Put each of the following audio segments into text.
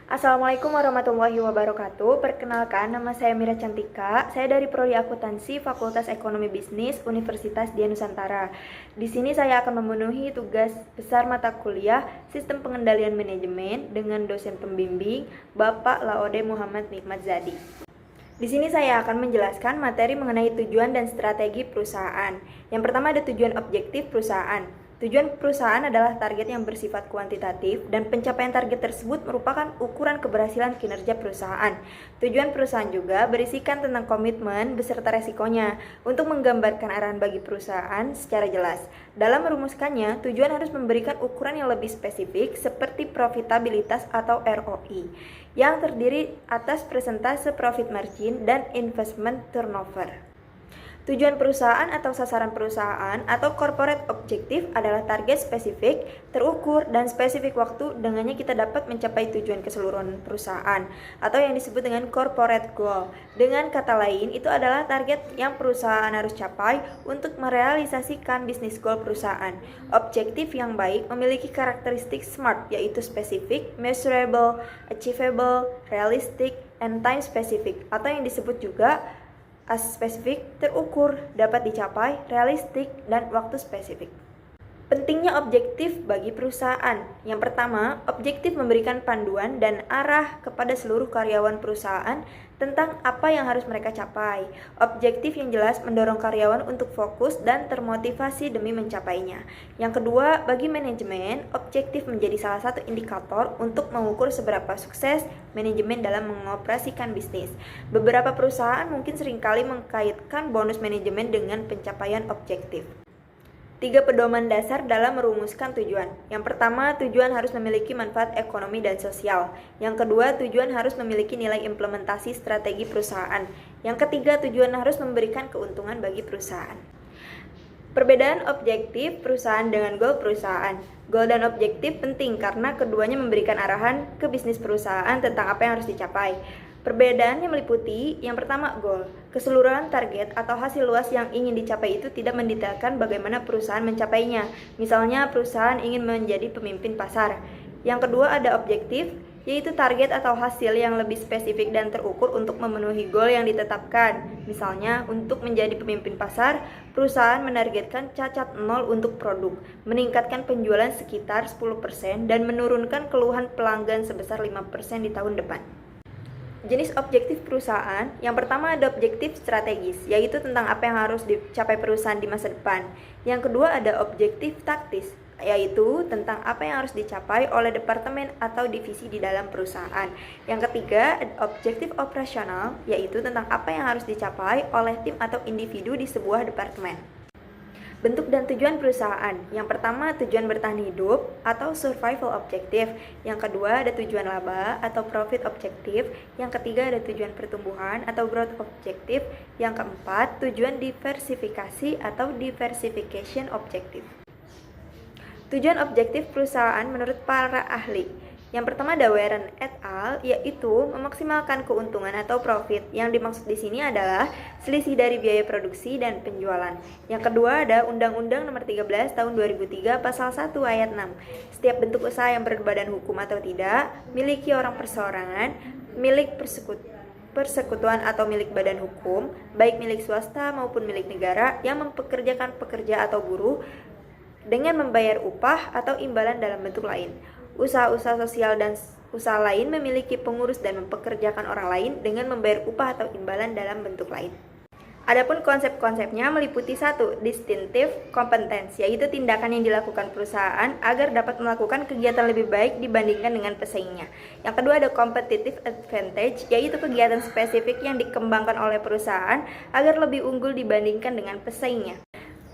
Assalamualaikum warahmatullahi wabarakatuh. Perkenalkan, nama saya Mira Cantika. Saya dari Prodi Akuntansi Fakultas Ekonomi Bisnis Universitas Dian Nusantara. Di sini saya akan memenuhi tugas besar mata kuliah Sistem Pengendalian Manajemen dengan dosen pembimbing Bapak Laode Muhammad Nikmat Zadi. Di sini saya akan menjelaskan materi mengenai tujuan dan strategi perusahaan. Yang pertama ada tujuan objektif perusahaan. Tujuan perusahaan adalah target yang bersifat kuantitatif dan pencapaian target tersebut merupakan ukuran keberhasilan kinerja perusahaan. Tujuan perusahaan juga berisikan tentang komitmen beserta resikonya untuk menggambarkan arahan bagi perusahaan secara jelas. Dalam merumuskannya, tujuan harus memberikan ukuran yang lebih spesifik seperti profitabilitas atau ROI yang terdiri atas persentase profit margin dan investment turnover. Tujuan perusahaan atau sasaran perusahaan atau corporate objective adalah target spesifik, terukur, dan spesifik waktu dengannya kita dapat mencapai tujuan keseluruhan perusahaan atau yang disebut dengan corporate goal. Dengan kata lain, itu adalah target yang perusahaan harus capai untuk merealisasikan bisnis goal perusahaan. Objektif yang baik memiliki karakteristik SMART, yaitu spesifik, measurable, achievable, realistic, and time specific, atau yang disebut juga spesifik, terukur, dapat dicapai, realistik, dan waktu spesifik. Pentingnya objektif bagi perusahaan. Yang pertama, objektif memberikan panduan dan arah kepada seluruh karyawan perusahaan tentang apa yang harus mereka capai. Objektif yang jelas mendorong karyawan untuk fokus dan termotivasi demi mencapainya. Yang kedua, bagi manajemen, objektif menjadi salah satu indikator untuk mengukur seberapa sukses manajemen dalam mengoperasikan bisnis. Beberapa perusahaan mungkin seringkali mengkaitkan bonus manajemen dengan pencapaian objektif. 3 pedoman dasar dalam merumuskan tujuan. Yang pertama, tujuan harus memiliki manfaat ekonomi dan sosial. Yang kedua, tujuan harus memiliki nilai implementasi strategi perusahaan. Yang ketiga, tujuan harus memberikan keuntungan bagi perusahaan. Perbedaan objektif perusahaan dengan goal perusahaan. Goal dan objektif penting karena keduanya memberikan arahan ke bisnis perusahaan tentang apa yang harus dicapai. Perbedaannya meliputi, yang pertama goal. Keseluruhan target atau hasil luas yang ingin dicapai itu tidak mendetailkan bagaimana perusahaan mencapainya. Misalnya perusahaan ingin menjadi pemimpin pasar. Yang kedua ada objektif, yaitu target atau hasil yang lebih spesifik dan terukur untuk memenuhi goal yang ditetapkan. Misalnya untuk menjadi pemimpin pasar, perusahaan menargetkan cacat 0 untuk produk, meningkatkan penjualan sekitar 10% dan menurunkan keluhan pelanggan sebesar 5% di tahun depan. Jenis objektif perusahaan, yang pertama ada objektif strategis, yaitu tentang apa yang harus dicapai perusahaan di masa depan. Yang kedua ada objektif taktis, yaitu tentang apa yang harus dicapai oleh departemen atau divisi di dalam perusahaan. Yang ketiga ada objektif operasional, yaitu tentang apa yang harus dicapai oleh tim atau individu di sebuah departemen. Bentuk dan tujuan perusahaan. Yang pertama tujuan bertahan hidup atau survival objective. Yang kedua ada tujuan laba atau profit objective. Yang ketiga ada tujuan pertumbuhan atau growth objective. Yang keempat tujuan diversifikasi atau diversification objective. Tujuan objektif perusahaan menurut para ahli. Yang pertama ada Warren et al, yaitu memaksimalkan keuntungan atau profit. Yang dimaksud di sini adalah selisih dari biaya produksi dan penjualan. Yang kedua ada Undang-Undang Nomor 13 Tahun 2003 Pasal 1 Ayat 6. Setiap bentuk usaha yang berbadan hukum atau tidak, miliki orang perseorangan, milik persekutuan atau milik badan hukum, baik milik swasta maupun milik negara yang mempekerjakan pekerja atau buruh dengan membayar upah atau imbalan dalam bentuk lain. Usaha-usaha sosial dan usaha lain memiliki pengurus dan mempekerjakan orang lain dengan membayar upah atau imbalan dalam bentuk lain. Adapun konsep-konsepnya meliputi 1. Distinctive competence, yaitu tindakan yang dilakukan perusahaan agar dapat melakukan kegiatan lebih baik dibandingkan dengan pesaingnya. Yang kedua ada competitive advantage, yaitu kegiatan spesifik yang dikembangkan oleh perusahaan agar lebih unggul dibandingkan dengan pesaingnya.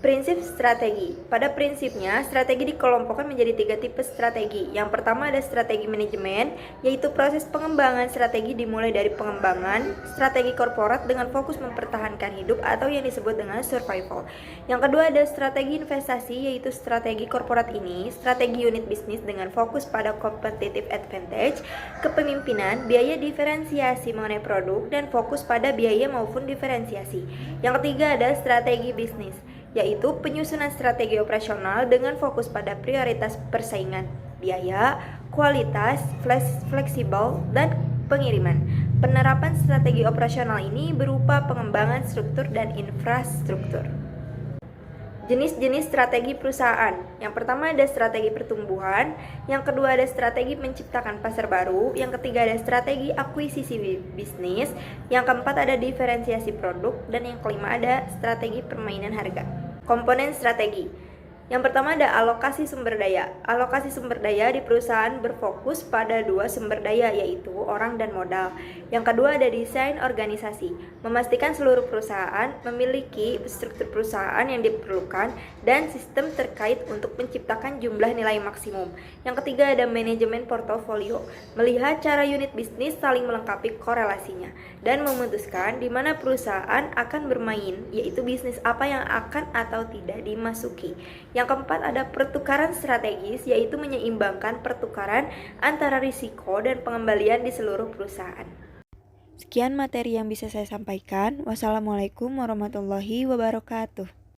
Prinsip strategi. Pada prinsipnya, strategi dikelompokkan menjadi 3 tipe strategi. Yang pertama ada strategi manajemen, yaitu proses pengembangan strategi dimulai dari pengembangan strategi korporat dengan fokus mempertahankan hidup atau yang disebut dengan survival. Yang kedua ada strategi investasi, yaitu strategi korporat ini, strategi unit bisnis dengan fokus pada competitive advantage, kepemimpinan, biaya diferensiasi mengenai produk, dan fokus pada biaya maupun diferensiasi. Yang ketiga ada strategi bisnis, yaitu penyusunan strategi operasional dengan fokus pada prioritas persaingan, biaya, kualitas, fleksibel, dan pengiriman. Penerapan strategi operasional ini berupa pengembangan struktur dan infrastruktur. Jenis-jenis strategi perusahaan. Yang pertama ada strategi pertumbuhan, yang kedua ada strategi menciptakan pasar baru, yang ketiga ada strategi akuisisi bisnis, yang keempat ada diferensiasi produk, dan yang kelima ada strategi permainan harga. Komponen strategi. Yang pertama ada alokasi sumber daya. Alokasi sumber daya di perusahaan berfokus pada dua sumber daya, yaitu orang dan modal. Yang kedua ada desain organisasi. Memastikan seluruh perusahaan memiliki struktur perusahaan yang diperlukan dan sistem terkait untuk menciptakan jumlah nilai maksimum. Yang ketiga ada manajemen portofolio. Melihat cara unit bisnis saling melengkapi korelasinya dan memutuskan di mana perusahaan akan bermain, yaitu bisnis apa yang akan atau tidak dimasuki. Yang keempat ada pertukaran strategis, yaitu menyeimbangkan pertukaran antara risiko dan pengembalian di seluruh perusahaan. Sekian materi yang bisa saya sampaikan. Wassalamualaikum warahmatullahi wabarakatuh.